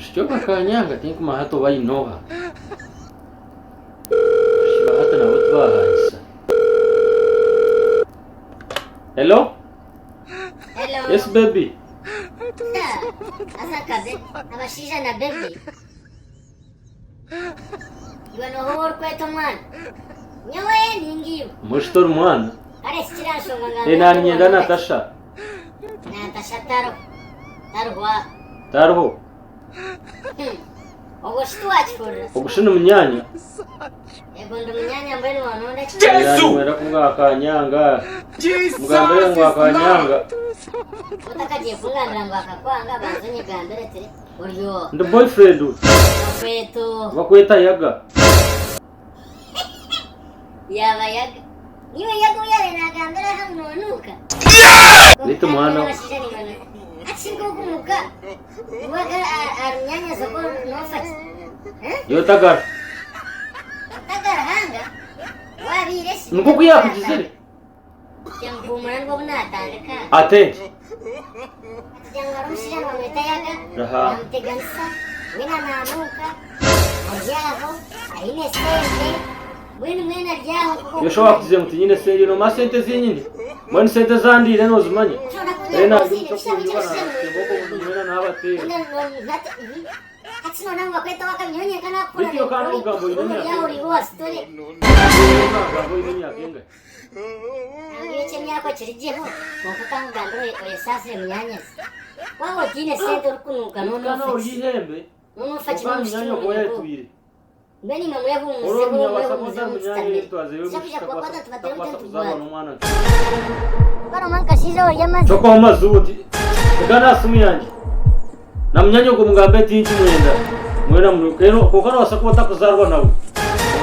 Mushichoka kanyanga tinka mahato bayinoha. Shiba hata na watu bahaisa. Hello? Hello. Yes baby. Asa kabe, abashisha na baby. Iwano hor kweto man. Nyawe ningiyo. Mushtor mwana. Are sitira shonga nganga. Nani nyenda Natasha? Natasha Tarwa. Tarho. Ogoshtu achkora. Ogushino munyanya. Egondo munyanya mbele wanonda. Yesu. Mwera kunga akanyanga. Mugambere ngo akanyanga. Utakaje funga ndrango akakwanga banzonye gambere tere. Oryo. Ndo boyfriend u. Kweto. Bakweta yaga. Yaba yaga. Niwe yaga uyale na gambere hamunuka. Lito mwana. Achingo kumuka. Waga arnyanya soko nofat. Yo tagar. Tagar hanga. Wabiresi. Nuko kuyakujizere. Yang ngo bunatandika. Ate. Yang warushira bamwita yaga. Aha. Amtegansa. Wina namuka. Ajaho. Aine sente. Mwena ryaho. Yosho wakuze muti nyine seri no masente zinyine. Mwene sente zandi reno zimanye. Rena ndumva ko yibana ngoko mwena nabateye. Hatsino nangwa kweta wakanyonye kana kula. Bityo kandi ugambo yinene. Yaho riwa story. Ugambo yinene akenga. Ngiye myako chirijeho. Ngoka ngandro oyesase myanya. Wawo tine sente rukunuka nono. Kana uyihembe. Nono fachi no myanya ko yatwire. Beni mwe yahu Oro musego myabasa ko myanya yitwaze yo. Baro manka shizo yamaze. Choko mazuti. Kana sumu yanje. Na myanya ko mugambe tinchi mwenda. Mwena mrukero ko kana wasakota kuzarwa nawe.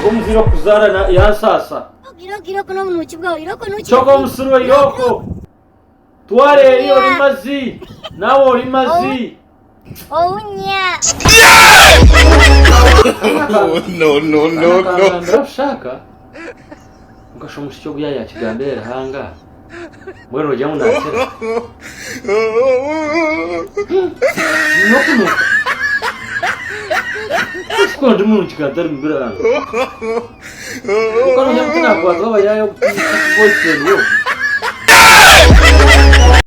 Ko muzira kuzara na yansasa. Iroko no munuchi bwa iroko nuchi. Choko musuru iroko. Tware iyo rimazi. Nawo rimazi. Ounya. No. Ndashaka. Ngasho mushyo bya ya kigambera hanga. Mwero jamu nakira. Nuko. Sikondi mu kigantari mbira hanga. Ukano nyamutana kwa twa yayo boyfriend wo.